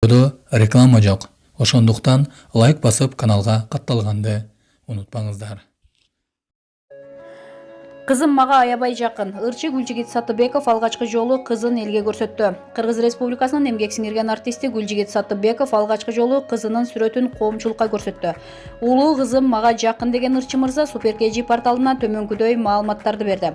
Видеодо реклама жок. Ошондуктан лайк басып каналга катталганды унутпаңыздар. Кызым мага аябай жакын. Ырчы Гүлжигит Сатыбеков алгачкы жолу кызын элге көрсөттү. Кыргыз Республикасынын эмгек сиңирген артисти Гүлжигит Сатыбеков алгачкы жолу кызынын сүрөтүн коомчулукка көрсөттү. Улуу кызым мага жакын деген ырчы мырза Супер KG порталына төмөнкүдөй маалыматтарды берди.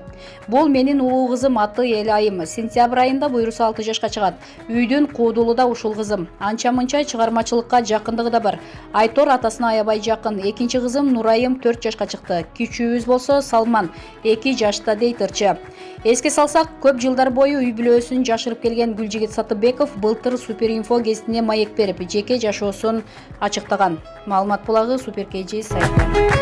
Бул менин улуу кызым аты Элайым. Сентябрь айында буйруса 6 жашка чыгат. Үйдүн куудулу да ушул кызым. Анча-мынча чыгармачылыкка жакындыгы да бар. Айтор атасына аябай жакын. Экинчи кызым Нурайым 4 жашка чыкты. Кичүүбүз болсо Салман 2 жашта дейт ырчы. Эске салсак, көп жылдар бою үй бүлөсүн жашырып келген Гүлжигит Сатыбеков былтыр Суперинфо гезитине маек берип, жеке жашоосун ачыктаган. Маалымат булагы Супер KG сайты.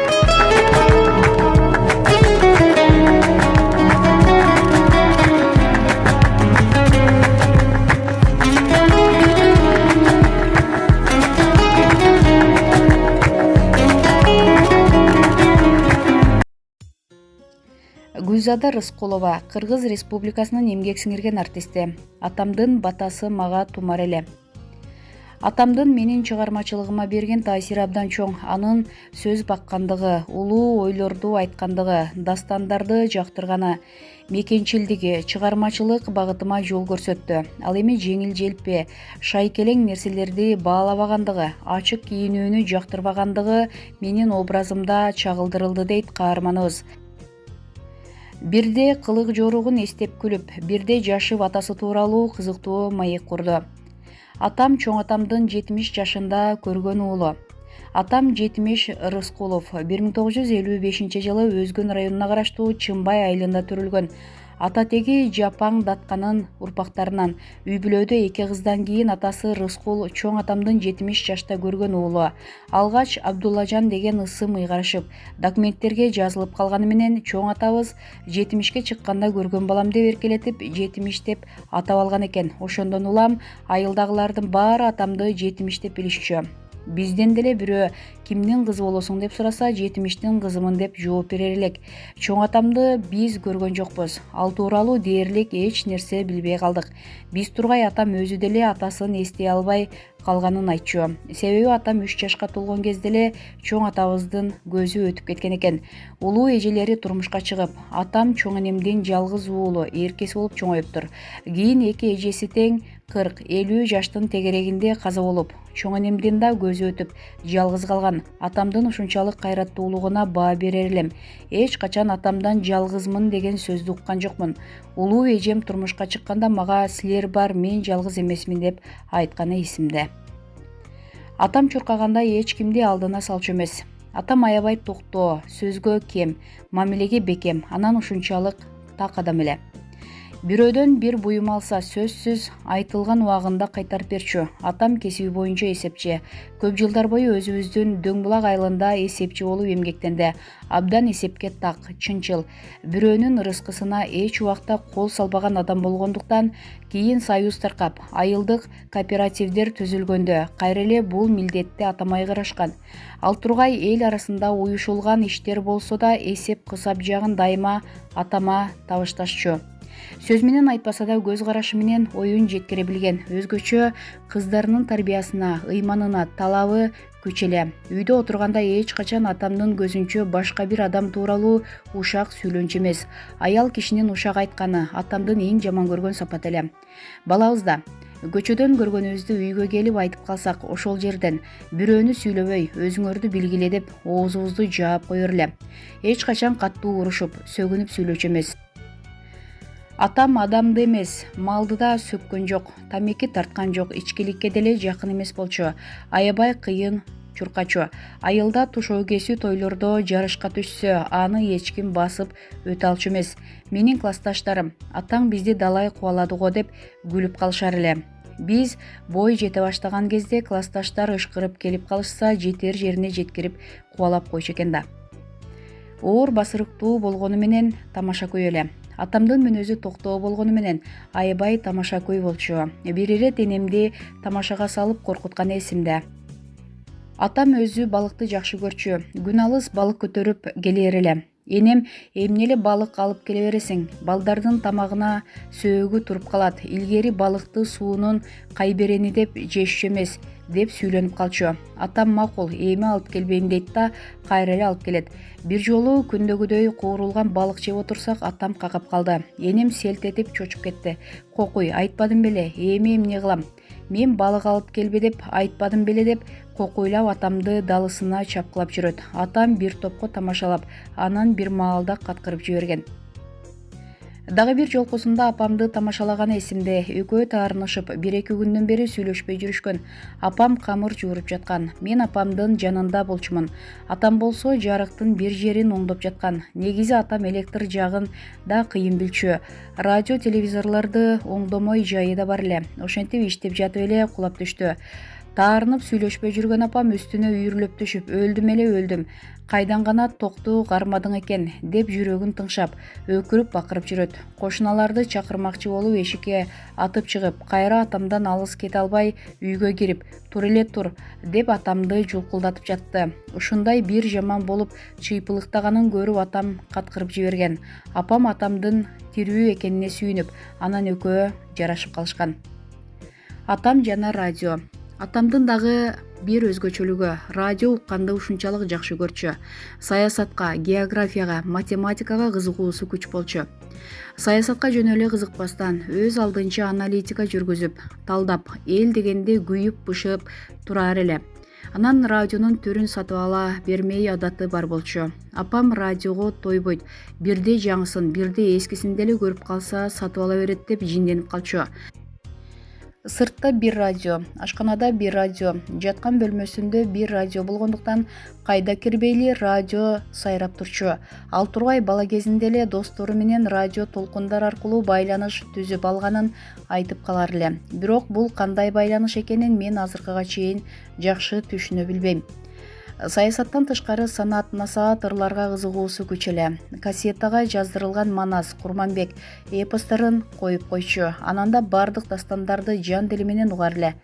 Гүлзада Рыскулова, Кыргыз Республикасынын эмгек сиңирген артисти. Атамдын батасы мага тумар эле. Атамдын менин чыгармачылыгыма берген таасири абдан чоң. Анын сөз баккандыгы, улуу ойлорду айткандыгы, дастандарды жактырганы, мекенчилдиги, чыгармачылык багытыма жол көрсөттү. Ал эми жеңил-желпи, шайкелең нерселерди баалабагандыгы, ачык кийинүүнү жактырбагандыгы менин образымда чагылдырылды дейт каарманыбыз. Бирде кылык жоругун эстеп күлүп, бирде жашып атасы тууралуу кызыктуу маек курду. Атам чоң атамдын 70 жашында көргөн уулу. Атам 70 Рыскулов 1955 жылы Өзгөн районуна караштуу Чымбай айылында төрүлгөн. Ата теги Жапаң Датканын урпактарынан. Үй бүлөдө 2 кыздан кийин атасы Рыскул чоң атамдын 70 жашта көргөн уулу. Алгач Абдуллажан деген ысым ыйгарышып, документтерге жазылып калганы менен чоң атабыз 70ке чыкканда көргөн балам деп эркелетип 70 деп атап алган экен. Ошондон улам айылдагылардын баары атамды 70 деп билишчү. Бизден деле бирөө кимдин кызы болосуң деп сураса 70тин кызымын деп жооп берер элек. Чоң атамды биз көргөн жокпуз. Ал тууралуу дээрлик эч нерсе билбей калдык. Биз тургай атам өзү деле атасын эстей албай калганын айтчу. Себеби атам 3 жашка толгон кезде эле чоң атабыздын көзү өтүп кеткен экен. Улуу эжелери турмушка чыгып, атам чоң энемдин жалгыз уулу, эркеси болуп чоңоюптур. Кийин 2 эжеси тең 40-50 жаштын тегерегинде каза болуп, чоң энемдин да көзү өтүп, жалгыз калган. Атамдын ушунчалык кайраттуулугуна баа берер элем. Эч качан атамдан жалгызмын деген сөздү уккан жокмун. Улуу эжем турмушка чыкканда мага силер бар, мен жалгыз эмесмин деп айтканы эсимде. Атам чуркаганда эч кимди алдына салчу эмес. Атам аябай токтоо, сөзгө кем, мамилеге бекем, анан ушунчалык так адам эле. Бирөөдөн бир буюм алса сөзсүз айтылган убагында кайтарып берчү. Атам кесиби боюнча эсепчи. Көп жылдар бою өзүбүздүн Дөңбулак айылында эсепчи болуп эмгектенди. Абдан эсепке так, чынчыл. Бирөөнүн рызкысына эч убакта кол салбаган адам болгондуктан кийин союз таркап, айылдык кооперативдер түзүлгөндө кайра эле бул милдетти атамай кырышкан. Ал тургай эл арасында уюшулган иштер болсо да эсеп-кысап жагын дайыма атама табышташчу. Сөз менен айтпаса да көз карашы менен оюн жеткире билген. Өзгөчө кыздарынын тарбиясына, ыйманына талабы күч эле. Үйдө отурганда эч качан атамдын көзүнчө башка бир адам тууралуу ушак сүйлөнчү эмес. Аял кишинин ушак айтканы атамдын эң жаман көргөн сапаты эле. Балабыз да көчөдөн көргөнүбүздү үйгө келип айтып калсак, ошол жерден бирөөнү сүйлөбөй, өзүңөрдү билгиле деп оозубузду жаап коер эле. Эч качан каттуу урушуп, сөгүнүп сүйлөчү эмес. Атам адамды эмес, малды да сөккөн жок, тамеки тарткан жок, ичкиликке деле жакын эмес болчу. Аябай кыйын чуркачу. Айылда тушоо кесүү тойлордо жарышка түшсө, аны эч ким басып өтө алчу эмес. Менин классташтарым, атаң бизди далай кубалады го деп күлүп калышар эле. Биз бой жете баштаган кезде классташтар ышкырып келип калышса, жетер жерине жеткирип кубалап койчу экен да. Оор басырыктуу болгону менен тамашакөй эле. Атамдын мүнөзү токтоо болгону менен аябай тамашакөй болчу. Бир ирет энемди тамашага салып коркутканы эсимде. Атам өзү балыкты жакшы көрчү. Күн алыс балык көтөрүп келер эле. Энем эмне эле балык алып келе бересиң? Балдардын тамагына сөөгү туруп калат. Илгери балыкты суунун кайберени деп жешчү эмес деп сүйлөнүп калчу. Атам макул, эми алып келбейм дейт да кайра эле алып келет. Бир жолу күндөгүдөй куурулган балык жеп отурсак, атам какап калды. Энем селт этип чочуп кетти. Кокуй, айтпадым беле, эми эмне кылам? Мен балык алып келбе деп айтпадым беле деп кокуйлап атамды далысына чапкылап жүрөт. Атам бир топко тамашалап, анан бир маалда каткырып жиберген. Дагы бир жолкусунда апамды тамашалаганы эсимде. Экөө таарынышып, 1-2 күндөн бери сүйлөшпөй жүрүшкөн. Апам камыр жууруп жаткан. Мен апамдын жанында болчумун. Атам болсо жарыктын бир жерин оңдоп жаткан. Негизи атам электр жагын да кыйын билчү. Радио, телевизорлорду оңдомой жайы да бар эле. Ошентип иштеп жатып эле кулап түштү. Таарынып сүйлөшпөй жүргөн апам үстүнө үйрүлөп түшүп, өлдүм эле өлдүм. Кайдан гана токту кармадың экен деп жүрөгүн тыңшап, өкүрүп бакырып жүрөт. Кошуналарды чакырмакчы болуп эшикке атып чыгып, кайра атамдан алыс кете албай үйгө кирип, тур эле тур деп атамды жулкулдатып жатты. Ушундай бир жаман болуп чыйпылыктаганын көрүп атам каткырып жиберген. Апам атамдын тирүү экенине сүйүнүп, анан экөө жарашып калышкан. Атам жана радио. Атамдын дагы бир өзгөчөлүгү радио укканды ушунчалык жакшы көрчү. Саясатка, географияга, математикага кызыгуусу күч болчу. Саясатка жөн эле кызыкпастан өз алдынча аналитика жүргүзүп, талдап, эл дегенде күйүп-бышып турар эле. Анан радионун түрүн сатып ала бермей адаты бар болчу. Апам радиого тойбойт. Бирде жаңысын, бирде эскисин деле көрүп калса сатып ала берет деп жинденип калчу. Сыртта бир радио, ашканада бир радио, жаткан бөлмөсүндө бир радио болгондуктан кайда кирбейли радио сайрап турчу. Ал тургай бала кезинде эле достору менен радио толкундар аркылуу байланыш түзүп алганын айтып калар эле. Бирок бул кандай байланыш экенин мен азыркыга чейин жакшы түшүнө билбейм. Саясаттан тышкары санат, насаат ырларга кызыгуусу күч эле. Кассетага жаздырылган Манас, Курманбек эпосторун коюп койчу. Ананда бардык дастандарды жан дили менен угар эле.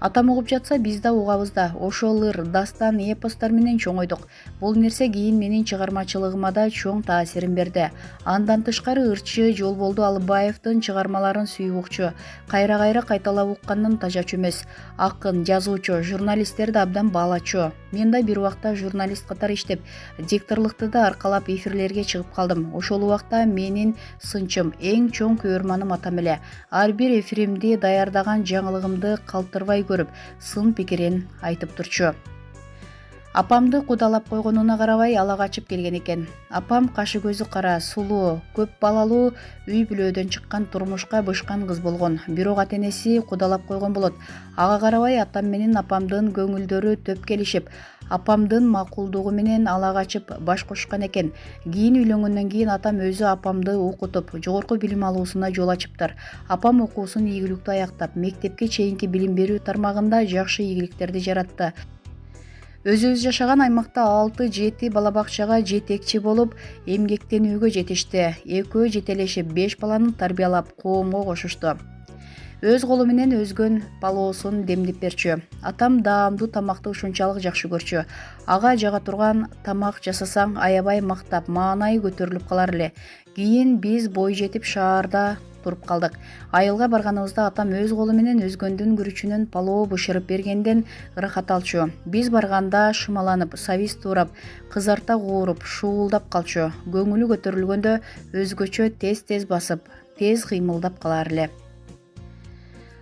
Атам угуп жатса, биз да угабыз да. Ошол ыр, дастан, эпостор менен чоңойдук. Бул нерсе кийин менин чыгармачылыгыма да чоң таасирин берди. Андан тышкары ырчы Жолболду Алыбаевдин чыгармаларын сүйүп укчу. Кайра-кайра кайталап уккандан тажачу эмес. Акын, жазуучу, журналисттерди абдан баалачу. Мен да бир убакта журналист катары иштеп, дикторлукту да аркалап эфирлерге чыгып калдым. Ошол убакта менин сынчым, эң чоң көрөрманым атам эле. Ар бир эфиримди даярдаган жаңылыгымды калтырбай көрүп, сын пикирин айтып турчу. Апамды кудалап койгонуна карабай ала качып келген экен. Апам кашы көзү кара, сулуу, көп балалуу үй бүлөдөн чыккан, турмушка бышкан кыз болгон. Бирок ата-энеси кудалап койгон болот. Ага карабай атам менен апамдын көңүлдөрү төп келишип, апамдын макулдугу менен ала качып баш кошкон экен. Кийин үйлөнгөндөн кийин атам өзү апамды окутуп, жогорку билим алуусуна жол ачыптыр. Апам окуусун ийгиликтүү аяктап, мектепке чейинки билим берүү тармагында жакшы ийгиликтерди жаратты. Өзүбүз жашаган аймакта 6-7 бала бакчага жетекчи болуп, эмгектенүүгө жетишти. Экөө жетелешип 5 баланы тарбиялап, коомго кошушту. Өз колу менен өзгөн палоосун демдеп берчү. Атам даамдуу тамакты ушунчалык жакшы көрчү. Ага жага турган тамак жасасаң аябай мактап, маанайы көтөрүлүп калар эле. Кийин биз бой жетип шаарда туруп калдык. Айылга барганыбызда атам өз колу менен өзгөндүн күрүчүнөн палоо бышырып бергенден ырахат алчу. Биз барганда шымаланып, сабиз туурап, кызарта кууруп, шуулдап калчу. Көңүлү көтөрүлгөндө өзгөчө тез-тез басып, тез кыймылдап калар эле.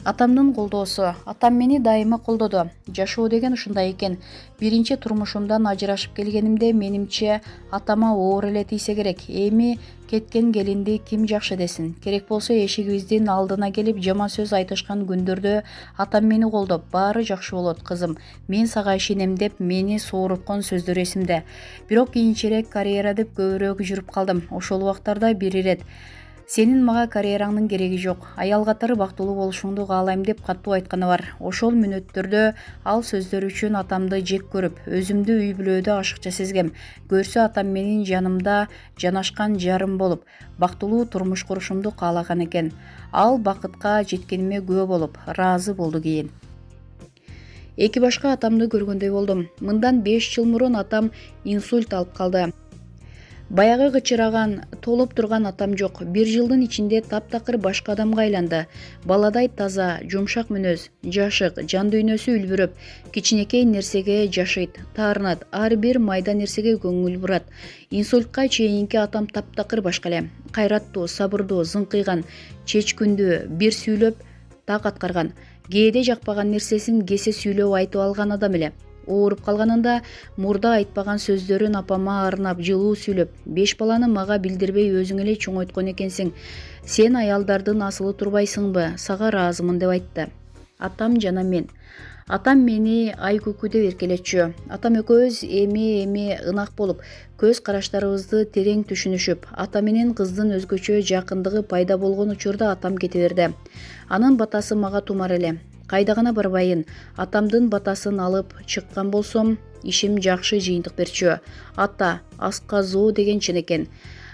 Атамдын колдоосу. Атам мени дайыма колдоду. Жашоо деген ушундай экен. Биринчи турмушумдан ажырашып келгенимде менимче атама оор эле тийсе керек. Эми кеткен келинди ким жакшы десин? Керек болсо эшигибиздин алдына келип жаман сөз айтышкан күндөрдө атам мени колдоп, баары жакшы болот кызым, мен сага ишенем деп мени сооруткон сөздөр эсимде. Бирок кийинчерээк карьера деп көбүрөөк жүрүп калдым. Ошол убактарда бир ирет: сенин мага карьераңдын кереги жок, аял катары бактылуу болушуңду каалайм деп катуу айтканы бар. Ошол мүнөттөрдө ал сөздөр үчүн атамды жек көрүп, өзүмдү үй бүлөдө ашыкча сезгем. Көрсө атам менин жанымда жанашкан жарым болуп, бактылуу турмуш курушумду каалаган экен. Ал бакытка жеткениме күбө болуп, ыраазы болду кийин. Эки башка атамды көргөндөй болдум. Мындан 5 жыл мурун атам инсульт алып калды. Баягы кычыраган, толуп турган атам жок. 1 жылдын ичинде таптакыр башка адамга айланды. Баладай таза, жумшак мүнөз, жашык, жан дүйнөсү үлбүрөп, кичинекей нерсеге жашыйт, таарынат, ар бир майда нерсеге көңүл бурат. Инсультка чейинки атам таптакыр башка эле. Кайраттуу, сабырдуу, зыңкыйган, чечкүндүү, бир сүйлөп так аткарган. Кээде жакпаган нерсесин кесе сүйлөп айтып алган адам эле. Ооруп калганында мурда айтпаган сөздөрүн апама арнап жылуу сүйлөп, 5 баланы мага билдирбей өзүң эле чоңойткон экенсиң. Сен аялдардын асылы турбайсыңбы? Сага ыраазымын деп айтты. Атам жана мен. Атам мени ай күкү деп эркелетчү. Атам экөөбүз эми ынак болуп, көз караштарыбызды терең түшүнүшүп, ата менен кыздын өзгөчө жакындыгы пайда болгон учурда атам кете берди. Анын батасы мага тумар эле. Кайда гана барбайын, атамдын батасын алып чыккан болсом, ишим жакшы жыйынтык берчү. Ата, асказуу деген ченекен.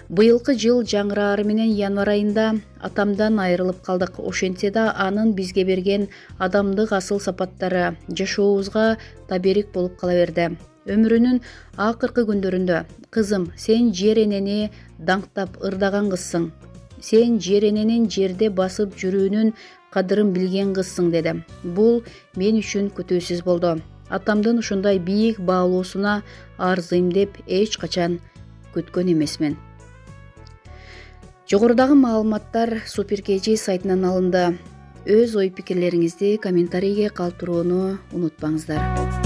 Быйылкы жыл жаңырары менен январь айында атамдан айрылып калдык. Ошентсе да анын бизге берген адамдык асыл сапаттары жашообузга таберик болуп кала берди. Өмүрүнүн акыркы күндөрүндө: кызым, сен жер энени даңктап ырдаган кызсың. Сен жер эненин жерде басып жүрүүнүн кадырын билген кызсың деди. Бул мен үчүн күтүүсүз болду. Атамдын ушундай бийик баалоосуна арзыйм деп эч качан күткөн эмесмин. Жогорудагы маалыматтар Супер KG сайтынан алынды. Өз ой пикирлериңизди комментарийге калтырууну унутпаңыздар.